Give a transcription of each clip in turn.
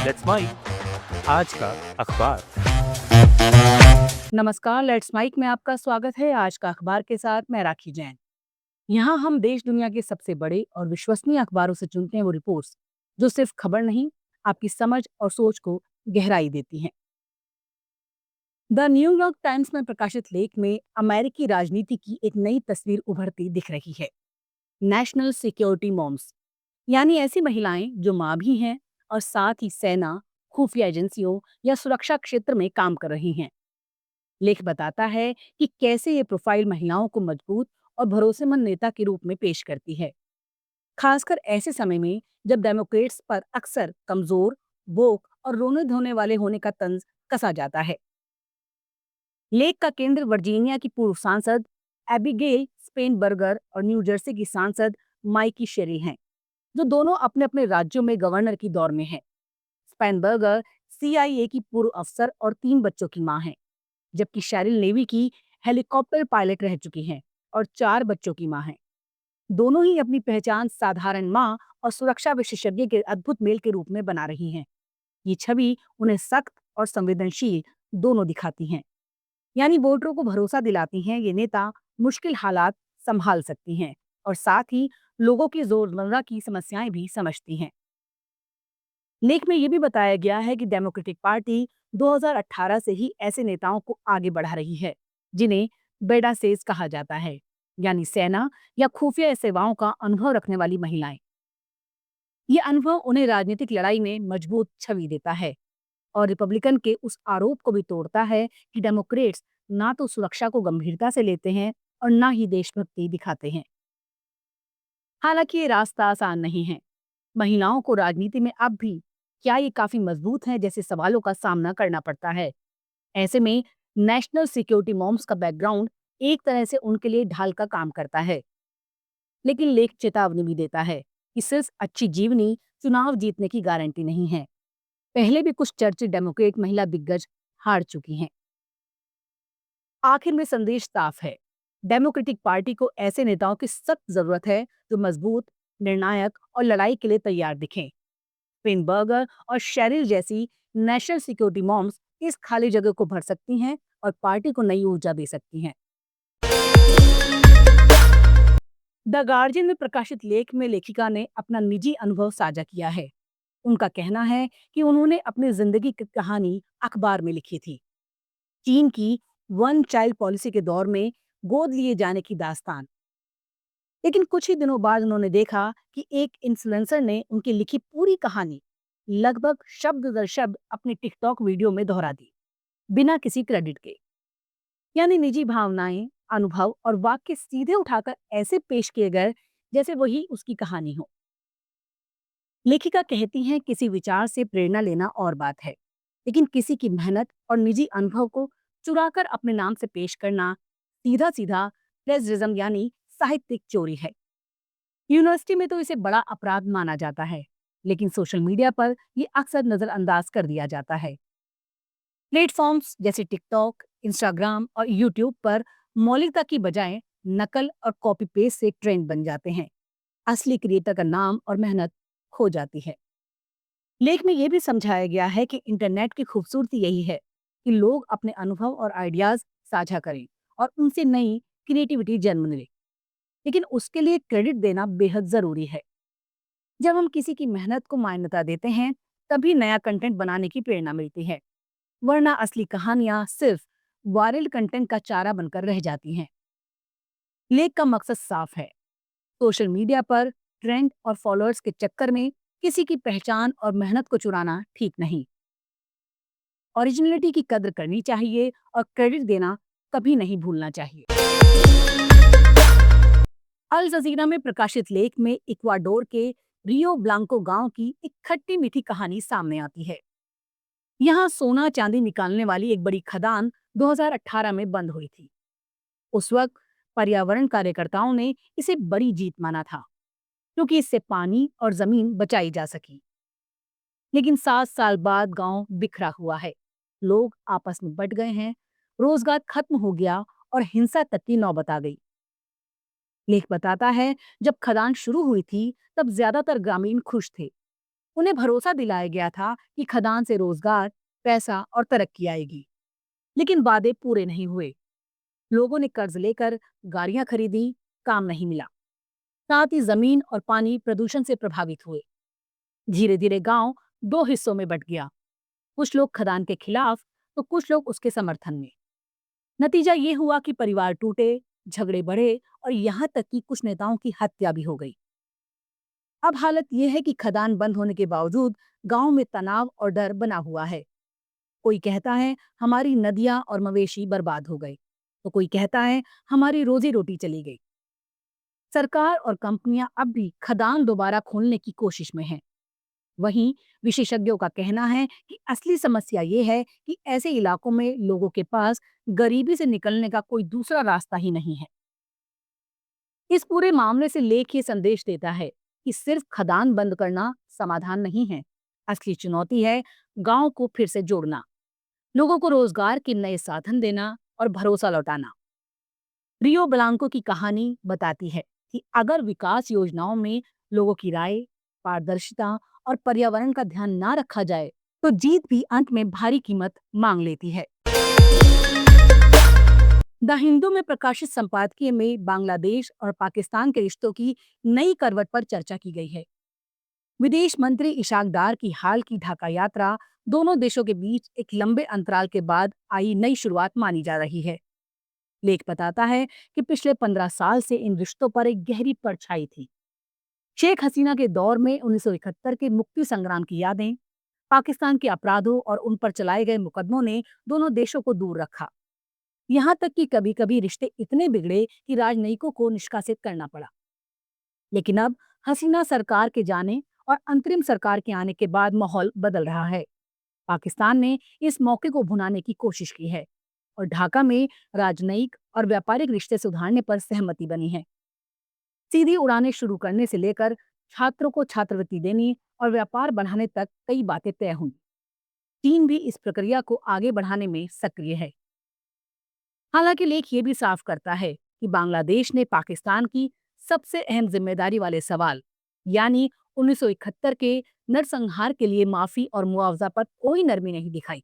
Let's mic आज का अखबार। नमस्कार, लेट्स माइक में आपका स्वागत है। आज का अखबार के साथ मैं राखी जैन। यहाँ हम देश दुनिया के सबसे बड़े और विश्वसनीय अखबारों से चुनते हैं वो रिपोर्ट्स जो सिर्फ खबर नहीं, आपकी समझ और सोच को गहराई देती हैं। द न्यूयॉर्क टाइम्स में प्रकाशित लेख में अमेरिकी राजनीति की एक नई तस्वीर उभरती दिख रही है। नेशनल सिक्योरिटी मॉम्स, यानी ऐसी महिलाएं जो माँ भी हैं और साथ ही सेना, खुफिया एजेंसियों या सुरक्षा क्षेत्र में काम कर रही हैं। लेख बताता है कि कैसे ये प्रोफाइल महिलाओं को मजबूत और भरोसेमंद नेता के रूप में पेश करती है, खासकर ऐसे समय में जब डेमोक्रेट्स पर अक्सर कमजोर, वोक और रोने धोने वाले होने का तंज कसा जाता है। लेख का केंद्र वर्जीनिया की पूर्व सांसद एबिगेल स्पेनबर्गर और न्यू जर्सी की सांसद माइकी शेरी हैं, जो दोनों अपने अपने राज्यों में गवर्नर की दौर में हैं। स्पेनबर्गर CIA की पूर्व अफसर और 3 बच्चों की मां हैं, जबकि शैरिल नेवी की हेलीकॉप्टर पायलट रह चुकी हैं और 4 बच्चों की मां हैं। दोनों ही अपनी पहचान साधारण मां और सुरक्षा विशेषज्ञ के अद्भुत मेल के रूप में बना रही हैं। ये छवि उन्हें सख्त और संवेदनशील दोनों दिखाती हैं, यानी वोटरों को भरोसा दिलाती हैं ये नेता मुश्किल हालात संभाल सकती हैं और साथ ही लोगों की रोजमर्रा की समस्याएं भी समझती हैं। लेख में यह भी बताया गया है कि डेमोक्रेटिक पार्टी 2018 से ही ऐसे नेताओं को आगे बढ़ा रही है, जिन्हें बेडासेस कहा जाता है, यानी सेना या खुफिया सेवाओं का अनुभव रखने वाली महिलाएं। ये अनुभव उन्हें राजनीतिक लड़ाई में मजबूत छवि देता है और रिपब्लिकन के उस आरोप को भी तोड़ता है कि डेमोक्रेट्स ना तो सुरक्षा को गंभीरता से लेते हैं और ना ही देशभक्ति दिखाते हैं। हालांकि ये रास्ता आसान नहीं है। महिलाओं को राजनीति में अब भी क्या ये काफी मजबूत है जैसे सवालों का सामना करना पड़ता है। ऐसे में नेशनल सिक्योरिटी मॉम्स का बैकग्राउंड एक तरह से उनके लिए ढाल का काम करता है। लेकिन लेख चेतावनी भी देता है कि सिर्फ अच्छी जीवनी चुनाव जीतने की गारंटी नहीं है। पहले भी कुछ चर्चित डेमोक्रेट महिला दिग्गज हार चुकी हैं। आखिर में संदेश साफ है, डेमोक्रेटिक पार्टी को ऐसे नेताओं की सख्त जरूरत है जो मजबूत, निर्णायक और लड़ाई के लिए तैयार दिखें। पिनबर्गर और शेरिल जैसी नेशनल सिक्योरिटी मॉम्स इस खाली जगह को भर सकती हैं और पार्टी को नई ऊर्जा दे सकती हैं। द गार्जियन में प्रकाशित लेख में लेखिका ने अपना निजी अनुभव साझा किया है। उनका कहना है कि उन्होंने अपनी जिंदगी की कहानी अखबार में लिखी थी। चीन की वन चाइल्ड पॉलिसी के दौर में गोद लिए जाने की दास्तान। लेकिन कुछ ही दिनों बाद उन्होंने देखा कि एक इन्फ्लुएंसर ने उनकी लिखी पूरी कहानी लगभग शब्द दर शब्द अपने टिकटॉक वीडियो में दोहरा दी, बिना किसी क्रेडिट के। यानी निजी भावनाएं, अनुभव और वाक्य सीधे उठाकर ऐसे पेश किए गए जैसे वही उसकी कहानी हो। लेखिका कहती हैं किसी विचार से प्रेरणा लेना और बात है, लेकिन किसी की मेहनत और निजी अनुभव को चुराकर अपने नाम से पेश करना सीधा सीधा प्लेजरिज्म यानी साहित्यिक चोरी है। यूनिवर्सिटी में तो इसे बड़ा अपराध माना जाता है, लेकिन सोशल मीडिया पर ये अक्सर नजरअंदाज कर दिया जाता है। प्लेटफॉर्म्स जैसे टिकटॉक, इंस्टाग्राम और यूट्यूब पर मौलिकता की बजाय नकल और कॉपी पेस्ट से ट्रेंड बन जाते हैं। असली क्रिएटर का नाम और मेहनत खो जाती है। लेख में यह भी समझाया गया है कि इंटरनेट की खूबसूरती यही है कि लोग अपने अनुभव और आइडियाज साझा करें और उनसे नई क्रिएटिविटी जन्म ले, लेकिन उसके लिए क्रेडिट देना बेहद जरूरी है। जब हम किसी की मेहनत को मान्यता देते हैं, तभी नया कंटेंट बनाने की प्रेरणा मिलती है, वरना असली कहानियां सिर्फ वायरल कंटेंट का चारा बनकर रह जाती हैं। लेख का मकसद साफ है, सोशल मीडिया पर ट्रेंड और फॉलोअर्स के चक्कर में किसी की पहचान और मेहनत को चुराना ठीक नहीं। ओरिजिनलिटी की कद्र करनी चाहिए और क्रेडिट देना कभी नहीं भूलना चाहिए। अल जजीरा में प्रकाशित लेख में इक्वाडोर के रियो ब्लांको गांव की एक खट्टी मीठी कहानी सामने आती है। यहाँ सोना चांदी निकालने वाली एक बड़ी खदान 2018 में बंद हुई थी। उस वक्त पर्यावरण कार्यकर्ताओं ने इसे बड़ी जीत माना था, क्योंकि इससे पानी और जमीन बचाई जा सकी। लेकिन 7 साल बाद गांव बिखरा हुआ है, लोग आपस में बट गए हैं, रोजगार खत्म हो गया और हिंसा तक की नौबत आ गई। लेख बताता है जब खदान शुरू हुई थी तब ज्यादातर ग्रामीण खुश थे, उन्हें भरोसा दिलाया गया था कि खदान से रोजगार, पैसा और तरक्की आएगी। लेकिन वादे पूरे नहीं हुए। लोगों ने कर्ज लेकर गाड़ियां खरीदी, काम नहीं मिला। साथ ही जमीन और पानी प्रदूषण से प्रभावित हुए। धीरे धीरे गांव दो हिस्सों में बंट गया। कुछ लोग खदान के खिलाफ तो कुछ लोग उसके समर्थन में। नतीजा ये हुआ कि परिवार टूटे, झगड़े बढ़े और यहाँ तक कि कुछ नेताओं की हत्या भी हो गई। अब हालत यह है कि खदान बंद होने के बावजूद गांव में तनाव और डर बना हुआ है। कोई कहता है हमारी नदियां और मवेशी बर्बाद हो गए, तो कोई कहता है हमारी रोजी रोटी चली गई। सरकार और कंपनियां अब भी खदान दोबारा खोलने की कोशिश में हैं। वहीं विशेषज्ञों का कहना है कि असली समस्या ये है कि ऐसे इलाकों में लोगों के पास गरीबी से निकलने का कोई दूसरा रास्ता ही नहीं है। इस पूरे मामले से लेख ये संदेश देता है कि सिर्फ खदान बंद करना समाधान नहीं है। असली चुनौती है गांव को फिर से जोड़ना, लोगों को रोजगार के नए साधन देना और भरोसा लौटाना। रियो ब्लांको की कहानी बताती है कि अगर विकास योजनाओं में लोगों की राय, पारदर्शिता और पर्यावरण का ध्यान ना रखा जाए, तो जीत भी अंत में भारी कीमत मांग लेती है। द हिंदू में प्रकाशित संपादकीय में बांग्लादेश और पाकिस्तान के रिश्तों की नई करवट पर चर्चा की गई है। विदेश मंत्री इशाक डार की हाल की ढाका यात्रा दोनों देशों के बीच एक लंबे अंतराल के बाद आई नई शुरुआत मानी जा रही है। लेख बताता है कि पिछले 15 साल से इन रिश्तों पर एक गहरी परछाई थी। शेख हसीना के दौर में 1971 के मुक्ति संग्राम की यादें, पाकिस्तान के अपराधों और उन पर चलाए गए मुकदमों ने दोनों देशों को दूर रखा। यहाँ तक कि कभी कभी रिश्ते इतने बिगड़े कि राजनयिकों को निष्कासित करना पड़ा। लेकिन अब हसीना सरकार के जाने और अंतरिम सरकार के आने के बाद माहौल बदल रहा है। पाकिस्तान ने इस मौके को भुनाने की कोशिश की है और ढाका में राजनयिक और व्यापारिक रिश्ते सुधारने पर सहमति बनी है। सीधी उड़ानें शुरू करने से लेकर छात्रों को छात्रवृत्ति देने और व्यापार बढ़ाने तक कई बातें तय हुई। चीन भी इस प्रक्रिया को आगे बढ़ाने में सक्रिय है। हालांकि लेख ये भी साफ करता है कि बांग्लादेश ने पाकिस्तान की सबसे अहम जिम्मेदारी वाले सवाल, यानी 1971 के नरसंहार के लिए माफी और मुआवजा पर कोई नरमी नहीं दिखाई।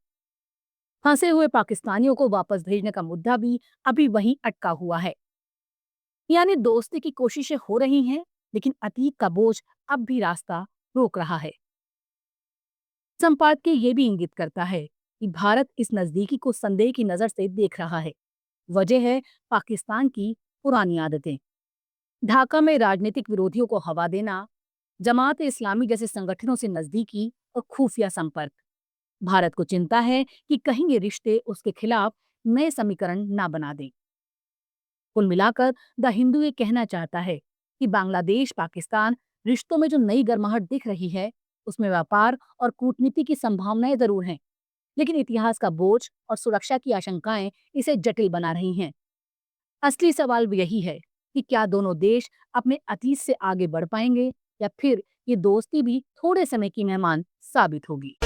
फंसे हुए पाकिस्तानियों को वापस भेजने का मुद्दा भी अभी वहीं अटका हुआ है। यानी दोस्ती की कोशिशें हो रही हैं, लेकिन अतीत का बोझ अब भी रास्ता रोक रहा है। संपादकीय ये भी इंगित करता है कि भारत इस नजदीकी को संदेह की नजर से देख रहा है। वजह है पाकिस्तान की पुरानी आदतें, ढाका में राजनीतिक विरोधियों को हवा देना, जमात इस्लामी जैसे संगठनों से नजदीकी और खुफिया संपर्क। भारत को चिंता है कि कहीं ये रिश्ते उसके खिलाफ नए समीकरण ना बना दें। कुल मिलाकर द हिंदू ये कहना चाहता है कि बांग्लादेश पाकिस्तान रिश्तों में जो नई गर्माहट दिख रही है, उसमें व्यापार और कूटनीति की संभावनाएं जरूर हैं, लेकिन इतिहास का बोझ और सुरक्षा की आशंकाएं इसे जटिल बना रही हैं। असली सवाल भी यही है कि क्या दोनों देश अपने अतीत से आगे बढ़ पाएंगे या फिर ये दोस्ती भी थोड़े समय की मेहमान साबित होगी।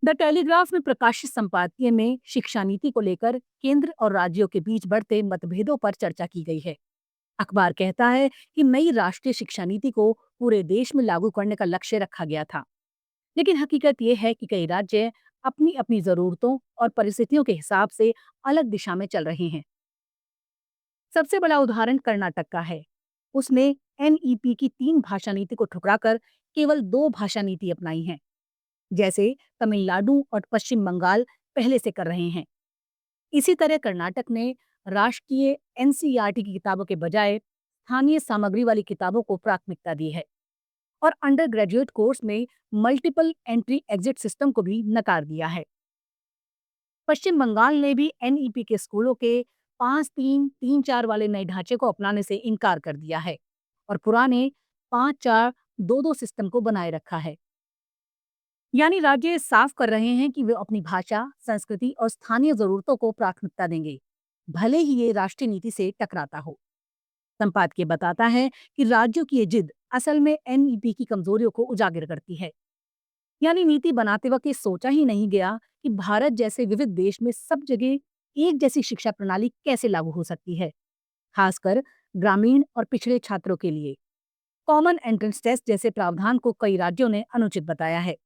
द टेलीग्राफ में प्रकाशित संपादकीय में शिक्षा नीति को लेकर केंद्र और राज्यों के बीच बढ़ते मतभेदों पर चर्चा की गई है। अखबार कहता है कि नई राष्ट्रीय शिक्षा नीति को पूरे देश में लागू करने का लक्ष्य रखा गया था, लेकिन हकीकत यह है कि कई राज्य अपनी अपनी जरूरतों और परिस्थितियों के हिसाब से अलग दिशा में चल रहे हैं। सबसे बड़ा उदाहरण कर्नाटक का है। उसने एनईपी की 3 भाषा नीति को ठुकराकर केवल 2 भाषा नीति अपनाई है, जैसे तमिलनाडु और पश्चिम बंगाल पहले से कर रहे हैं। इसी तरह कर्नाटक ने राष्ट्रीय एनसीईआरटी की किताबों के बजाय स्थानीय सामग्री वाली किताबों को प्राथमिकता दी है और अंडर ग्रेजुएट कोर्स में मल्टीपल एंट्री एग्जिट सिस्टम को भी नकार दिया है। पश्चिम बंगाल ने भी एनईपी के स्कूलों के 5-3-3-4 वाले नए ढांचे को अपनाने से इनकार कर दिया है और पुराने 5-4-2-2 सिस्टम को बनाए रखा है। यानी राज्य साफ कर रहे हैं कि वे अपनी भाषा, संस्कृति और स्थानीय जरूरतों को प्राथमिकता देंगे, भले ही ये राष्ट्रीय नीति से टकराता हो। संपादकीय बताता है कि राज्यों की ये जिद असल में एनईपी की कमजोरियों को उजागर करती है। यानी नीति बनाते वक्त ये सोचा ही नहीं गया कि भारत जैसे विविध देश में सब जगह एक जैसी शिक्षा प्रणाली कैसे लागू हो सकती है, खासकर ग्रामीण और पिछड़े छात्रों के लिए। कॉमन एंट्रेंस टेस्ट जैसे प्रावधान को कई राज्यों ने अनुचित बताया है।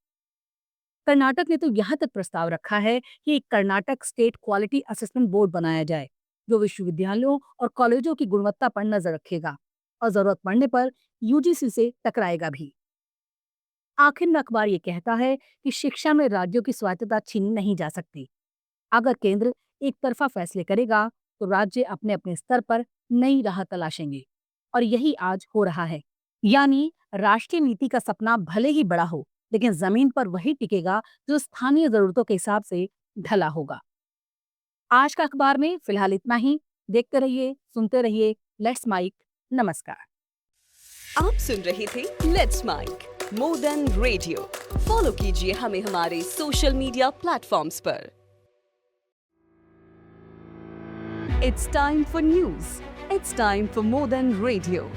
कर्नाटक ने तो यहाँ तक प्रस्ताव रखा है कि एक Karnataka state quality assessment board बनाया जाए, जो विश्वविद्यालयों और कॉलेजों की गुणवत्ता पर नजर रखेगा और जरूरत पड़ने पर यूजीसी से टकराएगा भी। आखिर में अखबार ये कहता है कि शिक्षा में राज्यों की स्वायत्तता छीनी नहीं जा सकती। अगर केंद्र एक तरफा फैसले करेगा तो राज्य अपने अपने स्तर पर नई राह तलाशेंगे, और यही आज हो रहा है। यानी राष्ट्रीय नीति का सपना भले ही बड़ा हो, लेकिन जमीन पर वही टिकेगा जो स्थानीय जरूरतों के हिसाब से ढला होगा। आज का अखबार में फिलहाल इतना ही। देखते रहिए, सुनते रहिए लेट्स माइक। नमस्कार। आप सुन रहे थे let's mike more than radio. Follow कीजिए हमें हमारे सोशल मीडिया प्लेटफॉर्म्स पर। It's time for news. It's time for more than radio.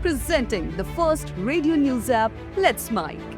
Presenting the first radio news app, Let's Mike.